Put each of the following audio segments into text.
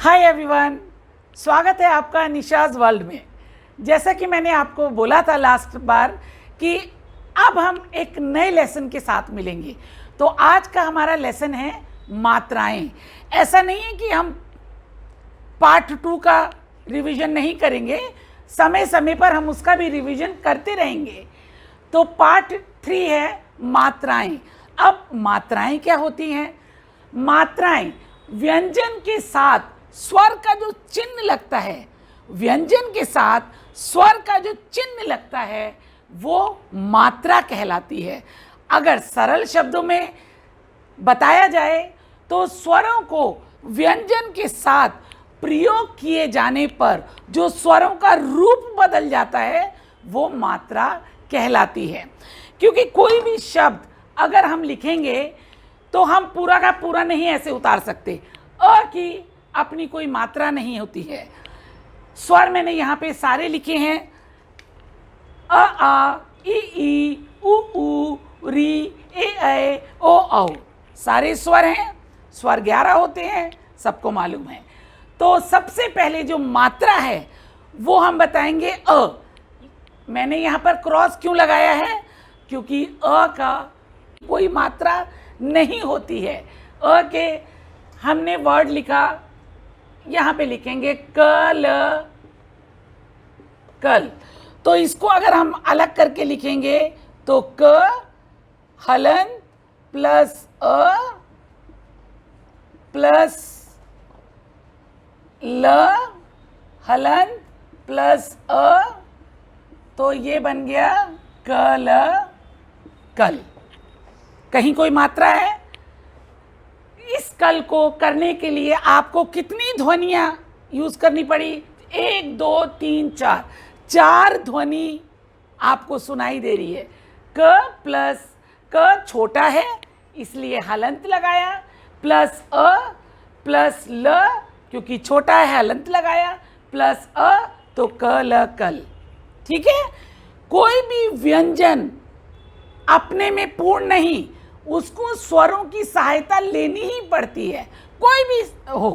Hi everyone, स्वागत है आपका निशाज़ वर्ल्ड में। जैसा कि मैंने आपको बोला था लास्ट बार कि अब हम एक नए लेसन के साथ मिलेंगे। तो आज का हमारा लेसन है मात्राएं। ऐसा नहीं है कि हम पार्ट 2 का रिवीजन नहीं करेंगे, समय समय पर हम उसका भी रिवीजन करते रहेंगे। तो पार्ट 3 है मात्राएं। अब मात्राएं क्या होती हैं? मात्राएं व्यंजन के साथ स्वर का जो चिन्ह लगता है, व्यंजन के साथ स्वर का जो चिन्ह लगता है वो मात्रा कहलाती है। अगर सरल शब्दों में बताया जाए तो स्वरों को व्यंजन के साथ प्रयोग किए जाने पर जो स्वरों का रूप बदल जाता है वो मात्रा कहलाती है। क्योंकि कोई भी शब्द अगर हम लिखेंगे तो हम पूरा का पूरा नहीं ऐसे उतार सकते। अ की अपनी कोई मात्रा नहीं होती है। स्वर मैंने यहाँ पे सारे लिखे हैं, अ आ, ई उ री, ए ओ औ, सारे स्वर हैं। स्वर 11 होते हैं, सबको मालूम है। तो सबसे पहले जो मात्रा है वो हम बताएंगे अ। मैंने यहाँ पर क्रॉस क्यों लगाया है? क्योंकि अ का कोई मात्रा नहीं होती है। अ के हमने वर्ड लिखा, यहाँ पे लिखेंगे कल, कल। तो इसको अगर हम अलग करके लिखेंगे तो क हलन प्लस अ प्लस ल हलन प्लस अ, तो ये बन गया कल, कल। कहीं कोई मात्रा है? इस कल को करने के लिए आपको कितनी ध्वनियां यूज करनी पड़ी? 1 2 3 4, 4 ध्वनि आपको सुनाई दे रही है। क प्लस क छोटा है इसलिए हलंत लगाया, प्लस अ प्लस ल क्योंकि छोटा है हलंत लगाया, प्लस अ तो क ल कल। ठीक है। कोई भी व्यंजन अपने में पूर्ण नहीं, उसको स्वरों की सहायता लेनी ही पड़ती है। कोई भी हो,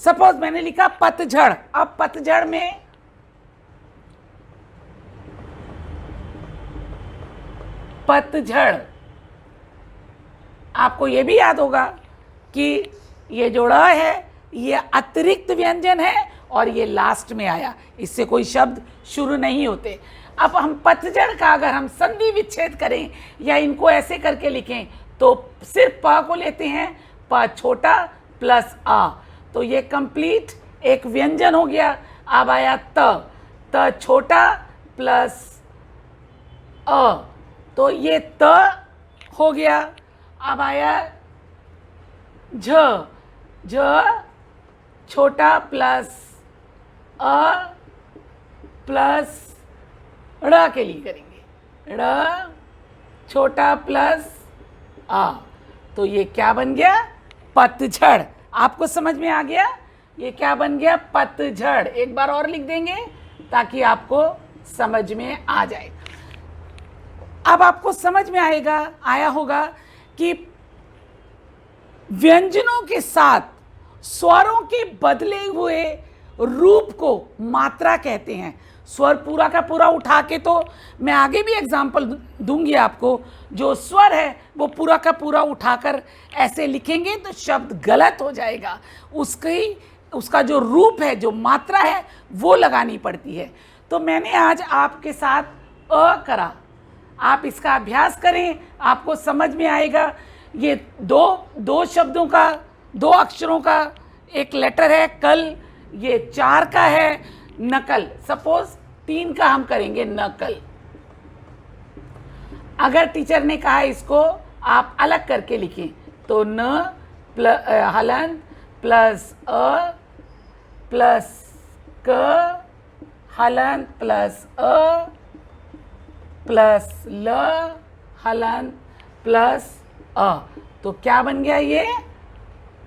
सपोज मैंने लिखा पतझड़। अब पतझड़ में पतझड़, आपको ये भी याद होगा कि ये जो ड़ है ये अतिरिक्त व्यंजन है और ये लास्ट में आया, इससे कोई शब्द शुरू नहीं होते। अब हम पतझड़ का अगर हम संधि विच्छेद करें या इनको ऐसे करके लिखें तो सिर्फ प को लेते हैं, प छोटा प्लस आ, तो ये कंप्लीट एक व्यंजन हो गया। अब आया त छोटा प्लस अ, तो ये त हो गया। अब आया झ छोटा प्लस अ प्लस ड़ के लिए करेंगे, ड़ छोटा प्लस आ, तो ये क्या बन गया? पतझड़। आपको समझ में आ गया? ये क्या बन गया? पतझड़। एक बार और लिख देंगे ताकि आपको समझ में आ जाए। अब आपको समझ में आया होगा कि व्यंजनों के साथ स्वरों के बदले हुए रूप को मात्रा कहते हैं। स्वर पूरा का पूरा उठा के तो मैं आगे भी एग्जाम्पल दूंगी आपको, जो स्वर है वो पूरा का पूरा उठाकर ऐसे लिखेंगे तो शब्द गलत हो जाएगा। उसका जो रूप है, जो मात्रा है वो लगानी पड़ती है। तो मैंने आज आपके साथ अ करा, आप इसका अभ्यास करें, आपको समझ में आएगा। ये दो शब्दों का, 2 अक्षरों का एक लेटर है कल, ये 4 का है नकल। सपोज 3 का हम करेंगे नकल। अगर टीचर ने कहा इसको आप अलग करके लिखें तो न हलन प्लस अ प्लस क हलन प्लस अ प्लस ल हलन प्लस अ, तो क्या बन गया? ये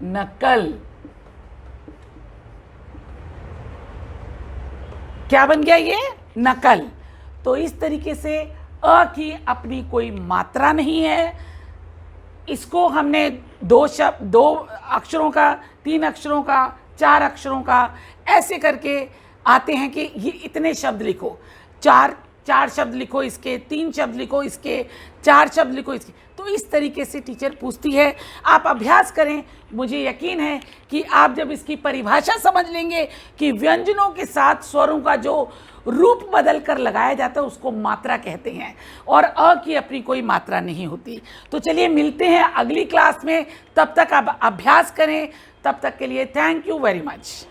नकल। क्या बन गया? ये नकल। तो इस तरीके से अ की अपनी कोई मात्रा नहीं है। इसको हमने 2 अक्षरों का, 3 अक्षरों का, 4 अक्षरों का, ऐसे करके आते हैं कि ये इतने शब्द लिखो, 4 शब्द लिखो इसके, 3 शब्द लिखो इसके, 4 शब्द लिखो इसके। तो इस तरीके से टीचर पूछती है। आप अभ्यास करें, मुझे यकीन है कि आप जब इसकी परिभाषा समझ लेंगे कि व्यंजनों के साथ स्वरों का जो रूप बदल कर लगाया जाता है उसको मात्रा कहते हैं, और अ की अपनी कोई मात्रा नहीं होती। तो चलिए मिलते हैं अगली क्लास में, तब तक आप अभ्यास करें। तब तक के लिए थैंक यू वेरी मच।